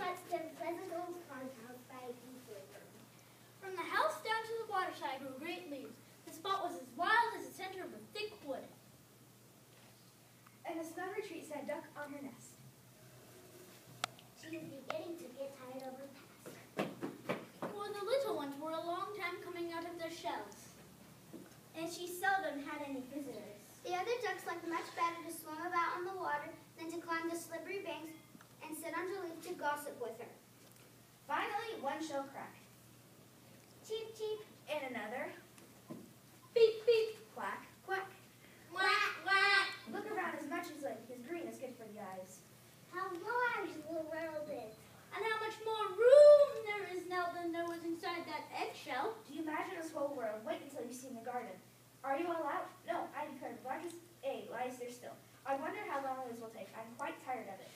much to pleasant old farmhouse by a deep river. From the house down to the waterside grew great leaves. The spot was as wild as the center of a thick wood. And a snug retreat sat a duck on her nest. She was beginning to get tired of her task. For the little ones were a long time coming out of their shells, and she seldom had any visitors. The other ducks liked much better to swim about on the water than to climb the slippery banks and sit under leaf to gossip with her. Finally, one shell cracked. Cheep, cheep. And another. Beep, beep. Quack, quack. Quack, quack. Look around as much as like his green is good for the eyes. How large the world is. And how much more room there is now than there was inside that eggshell. Do you imagine this whole world? Wait until you see in the garden. Are you all out? No, I declare the largest egg lies there still. I wonder how long this will take. I'm quite tired of it.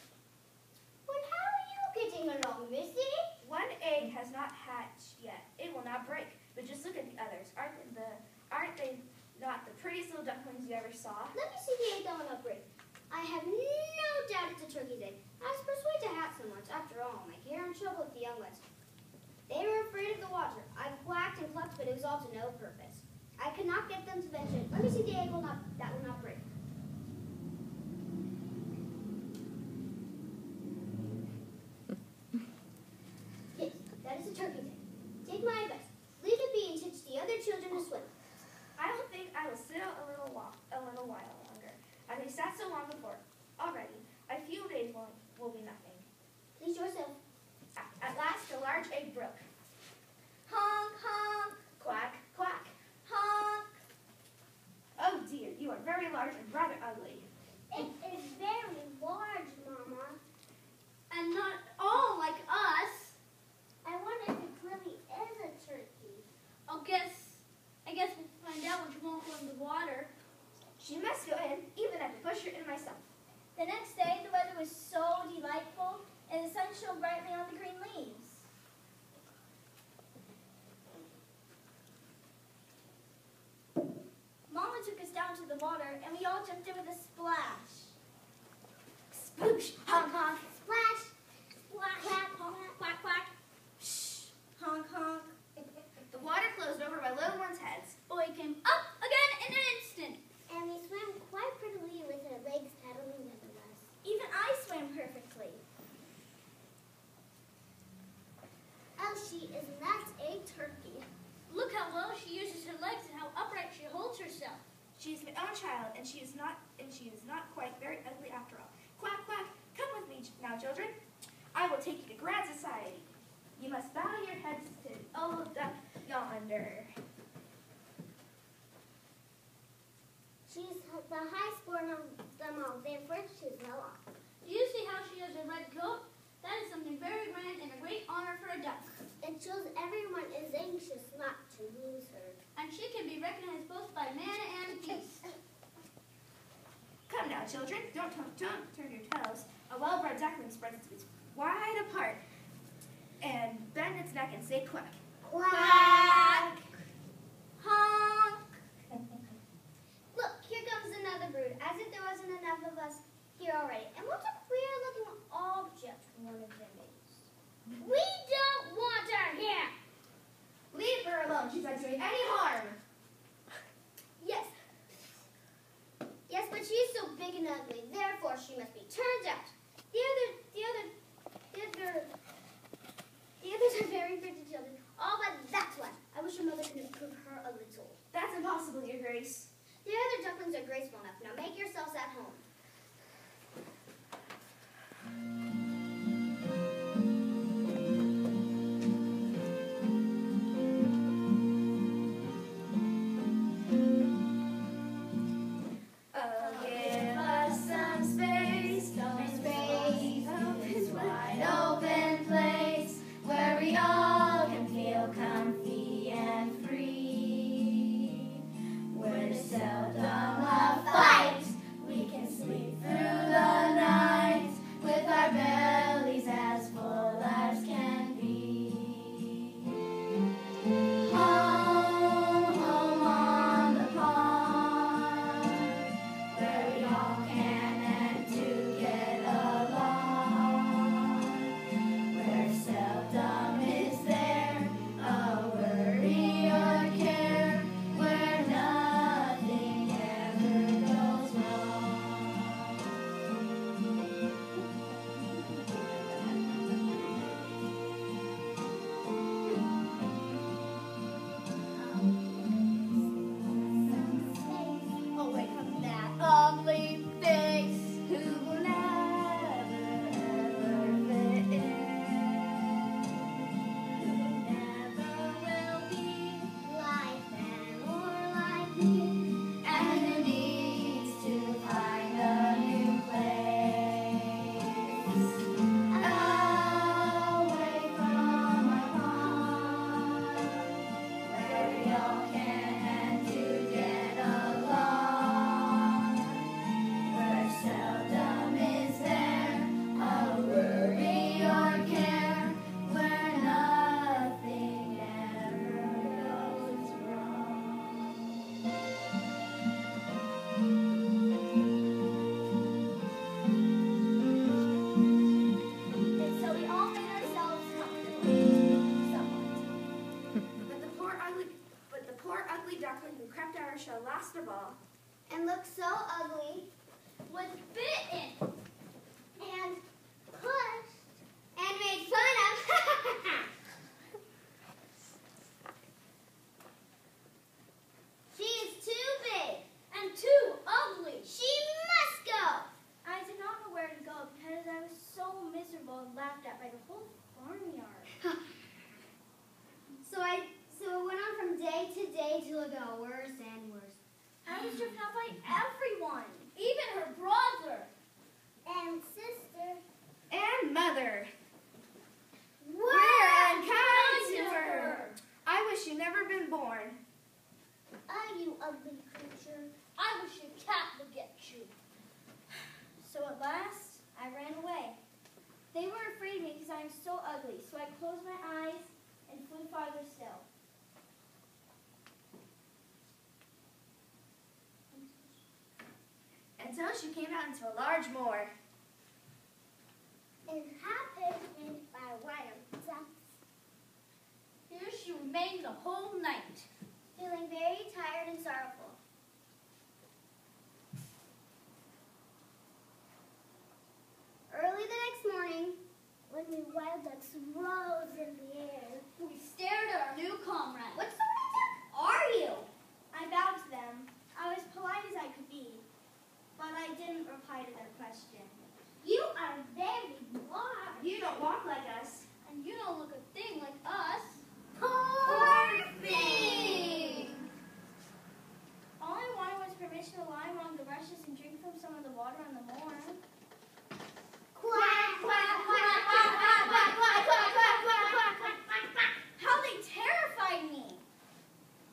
But how are you getting along, Missy? One egg has not hatched yet. It will not break. But just look at the others. Aren't they not the prettiest little ducklings you ever saw? Let me see the egg that will not break. I have no doubt it's a turkey's egg. I was persuaded to hatch them once. After all, my care and trouble with the young ones. They were afraid of the water. I quacked and clucked, but it was all to no purpose. I could not get them to venture. Let me see the egg that will not break. Yes, that is a turkey's egg. Take my advice. Leave it be and teach the other children to swim. I don't think I will sit out a little while longer. As I sat so long before. Already, a few days will be nothing. Please yourself. At last, the large egg broke. Honk, honk. Quack, quack. Honk. Oh dear, you are very large and rather ugly. It is very large, Mama. And not all like us. I wonder if it really is a turkey. I guess we'll find out when she won't go in the water. She must go in, even if I push her in myself. The next day, the weather was so delightful, and the sun shone brightly on the green leaves. Mama took us down to the water, and we all jumped in with a splash. Sploosh, honk, honk, Splash! splash, quack, honk, quack, quack, shh, honk, honk. The water closed over my little ones' heads. Boy came up again in an instant. And we swam quite prettily with her legs paddling under us. Even I swam perfectly. Oh, she is not a turkey. Look how well she uses her legs and how upright she holds herself. She is my own child, and she is not quite very ugly after all. Quack, quack, come with me now, children. I will take you to grand society. You must bow your heads to old duck yonder. She's the highest born of them all. Therefore, she's well off. Do you see how she has a red coat? That is something very grand and a great honor for a duck. It shows everyone is anxious not to lose her. And she can be recognized both by man and beast. Come now, children, don't turn your toes. A well-bred duckling spreads its wings wide apart and bend its neck and say quack. Quack! Honk! Look, here comes another brood, as if there wasn't enough of us here already. And what a queer-looking object one of them is. We don't want her here! Leave her alone. She's not doing any harm. Yes. Yes, but she's so big and ugly, therefore she must be turned out. The others are very pretty children, all but that one. I wish her mother could improve her a little. That's impossible, Your Grace. The other ducklings are graceful enough. Now make yourselves at home. Oh, give us some space, by the whole farmyard. So it went on from day to day till it got worse and worse. I was driven out by everyone, even her brother. And sister. And mother. What? We're unkind to her. I wish you'd never been born. Oh, you ugly creature. I wish your cat would get you. So at last, I ran away. They were afraid of me because I am so ugly, so I closed my eyes and flew farther still. Until she came out into a large moor. Inhabited by wild ducks. Here she remained the whole night. Feeling very tired and sorrowful. Early the next morning, when the wild ducks rose in the air. We stared at our new comrade. What sort of duck are you? I bowed to them. I was polite as I could be, but I didn't reply to their question. You are very large. You don't walk like us. And you don't look a thing like us. Poor thing. All I wanted was permission to lie among the rushes and drink from some of the water on the moor. Quack, quack, quack, quack, quack, quack, quack, quack, quack, quack, quack, quack, quack, quack. How they terrified me!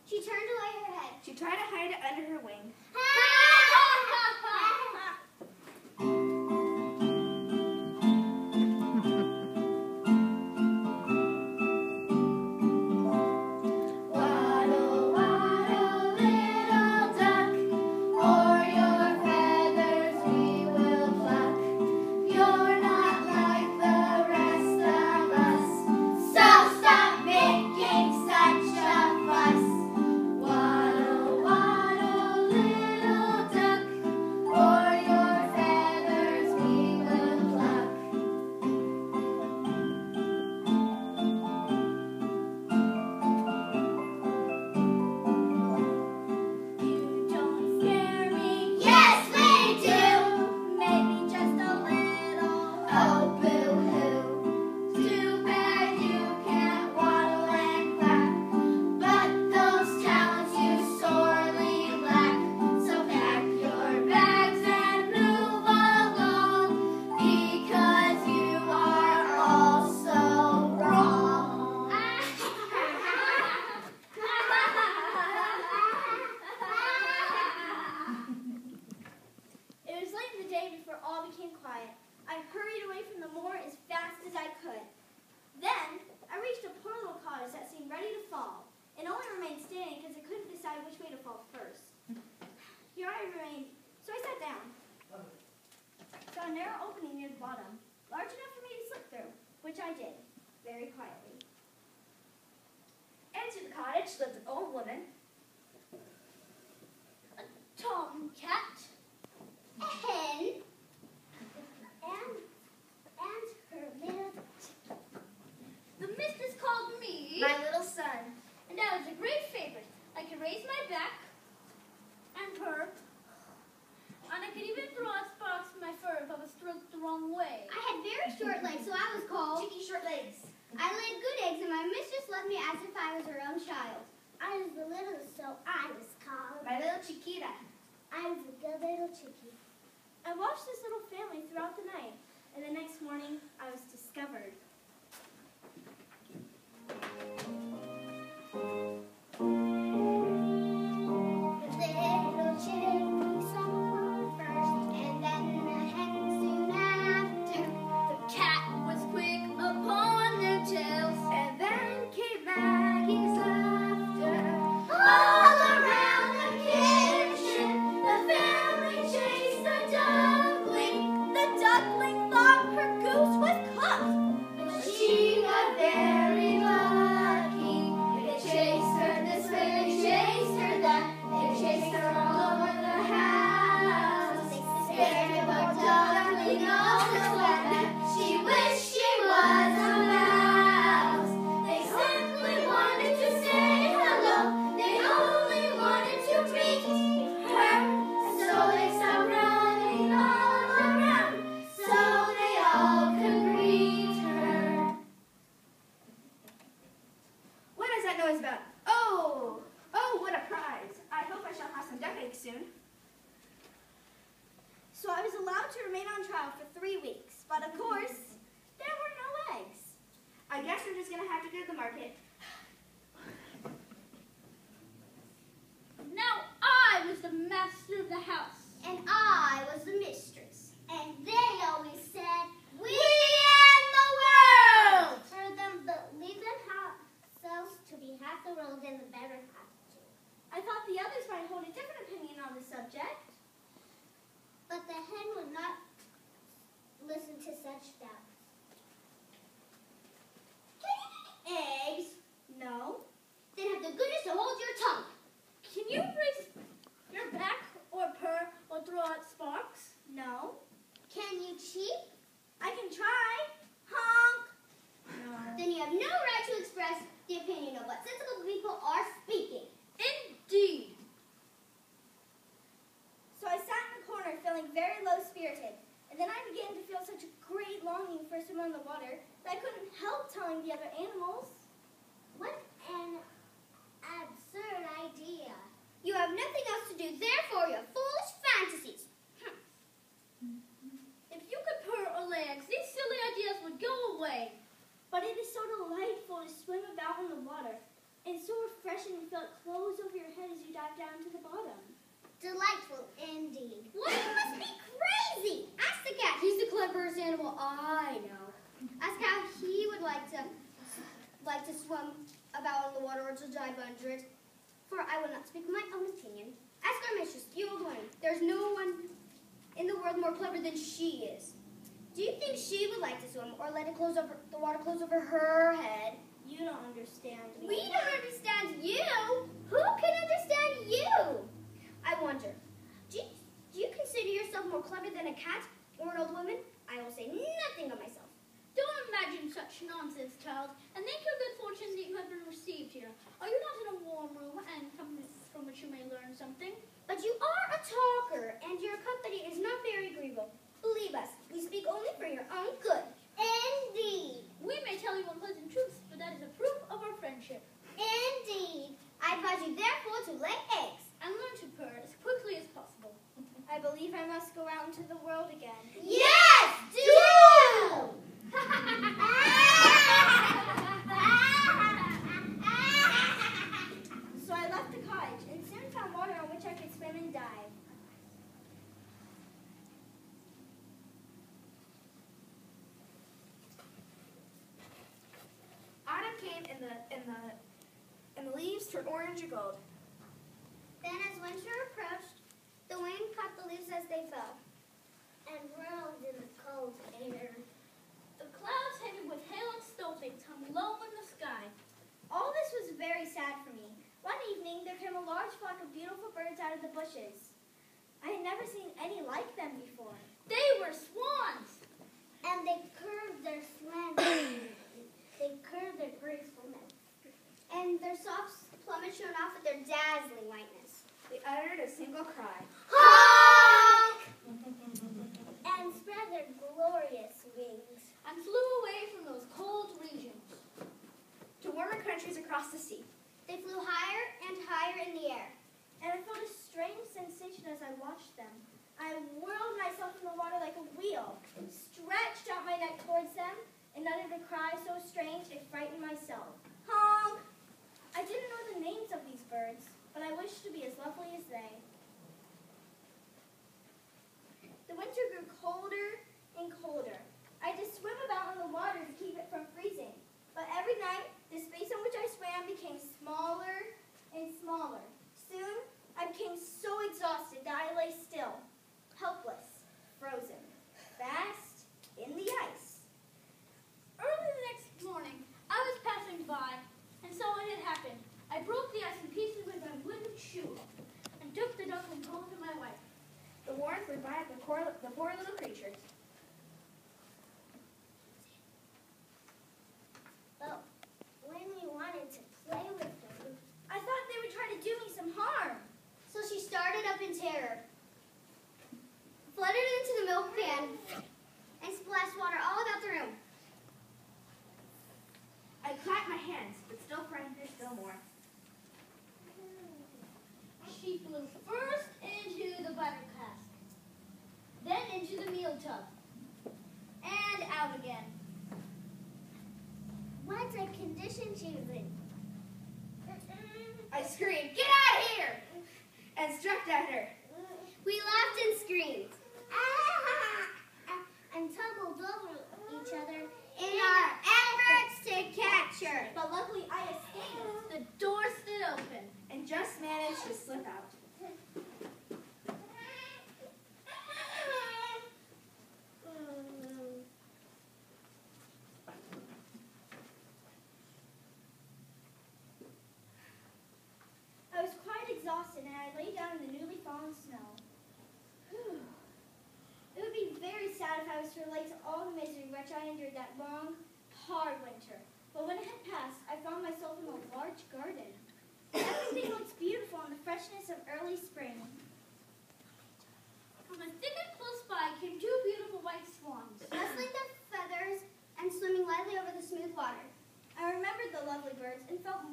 She turned away her head. She tried to hide it under her wing. Waddle, waddle, little duck, o'er your feathers we will pluck. You're not like the rest of us, so stop making such a fuss. Waddle, waddle, little duck, o'er your feathers we will pluck. You don't scare me. Yes, we do. Maybe just a little. Oh, boo-hoo. Too bad you can't waddle and quack, but those talents you sorely lack. So pack your bags and move along, because you are all so wrong. It was late in the day before all became quiet. I hurried away from the moor as fast as I could. Then, I reached a poor little cottage that seemed ready to fall. It only remained standing because I couldn't decide which way to fall first. Here I remained, so I sat down. Saw a narrow opening near the bottom, large enough for me to slip through, which I did, very quietly. Into the cottage lived an old woman. A tomcat. A hen and her little The mistress called me, My little son. and I was a great favorite. I could raise my back and purr, and I could even throw out sparks from my fur if I was stroked the wrong way. I had very short legs, so I was called. Cheeky short legs. I laid good eggs, and my mistress loved me as if I was her own child. I was the littlest, so I was called. My little Chiquita. I was a good little chickie. I watched this little family throughout the night, and the next morning I was discovered. The little chickie saw first, and then the hen soon after. The cat was quick upon their tails. And then came Maggie's laughter. All around the kitchen, the family chased the duckling. The duckling thought her goose was cooked. trial for 3 weeks, but of course, there were no eggs. I guess we're just going to have to go to the market. Now I was the master of the house. And I was the mistress. And they always said, We are the world! for them, but leave them themselves to be half the world and the better half too. I thought the others might hold a different opinion on the subject. But the hen would not listen to such doubts. Can you eat eggs? No. Then have the goodness to hold your tongue. Can you raise your back or purr or throw out sparks? No. Can you cheep? I can try. Honk. No. Then you have no right to express the opinion of what sensible people are speaking. Indeed. So I sat in the corner feeling very low-spirited, and then I began to feel such a great longing for someone in the water that I couldn't help telling the other animals. What an absurd idea. You have nothing else to do, therefore you have foolish fantasies. If you could purr or lay eggs, these silly ideas would go away. But it is so delightful to swim about in the water, and so refreshing to feel it close over your head as you dive down to the bottom. Delightful indeed. What? You must be crazy. Ask the cat. He's the cleverest animal I know. Ask how he would like to swim about in the water or to dive under it. For I will not speak my own opinion. Ask our mistress, the old woman. There's no one in the world more clever than she is. Do you think she would like to swim or let it the water close over her head? You don't understand me. We don't understand you. Who can understand you? I wonder, do you consider yourself more clever than a cat or an old woman? I will say nothing of myself. Don't imagine such nonsense, child, and think your good fortune that you have been received here. Are you not in a warm room and from which you may learn something? But you are a talker, and your company is not very agreeable. Believe us, we speak only for your own good. Indeed. We may tell you unpleasant truths, but that is a proof of our friendship. Indeed. I advise you therefore to lay eggs. And learn to purr as quickly as possible. I believe I must go out into the world again. Yes, do! So I left the cottage and soon found water on which I could swim and dive. Autumn came and the leaves turned orange and gold. Then as winter approached, the wind caught the leaves as they fell and whirled in the cold air. The clouds headed with hail and snowflakes hung low in the sky. All this was very sad for me. One evening, there came a large flock of beautiful birds out of the bushes. I had never seen any like them before. They were swans. And they curved their gracefulness. And their soft plumage shone off with their dazzling whiteness. They uttered a single cry. Honk! And spread their glorious wings. And flew away from those cold regions. To warmer countries across the sea. They flew higher and higher in the air. And I felt a strange sensation as I watched them. I whirled myself in the water like a wheel, stretched out my neck towards them, and uttered a cry so strange it frightened myself. Honk! I didn't know the names of these birds, but I wished to be as lovely as they. The winter grew colder and colder. I had to swim about in the water to keep it from freezing. But every night, the space on which I swam became smaller and smaller. Soon, I became so exhausted that I lay still, helpless, frozen, fast in the ice. Early the next morning, I was passing by and saw what had happened. I broke the ice in pieces with my wooden shoe and took the duckling home to my wife. The warmth revived the poor little creatures. But when we wanted to play with them, I thought they were trying to do me some harm. so she started up in terror, fluttered into the milk pan, and splashed water all about the room. I clapped my hands, but still frightened her still more. She flew first into the butter cask, then into the meal tub, alive again. What a condition she was in. I screamed, "Get out of here!" and struck at her. We laughed and screamed. And tumbled over each other in our efforts to catch her. But luckily I escaped. The door stood open. And just managed to slip out. I was quite exhausted and I lay down in the newly fallen snow. Whew. It would be very sad if I was to relate to all the misery which I endured that long, hard winter. But when it had passed, I found myself in a large garden. Everything looked beautiful in the freshness of early spring. From a thicket close by came two beautiful white swans. Rustling their feathers and swimming lightly over the smooth water. I remembered the lovely birds and felt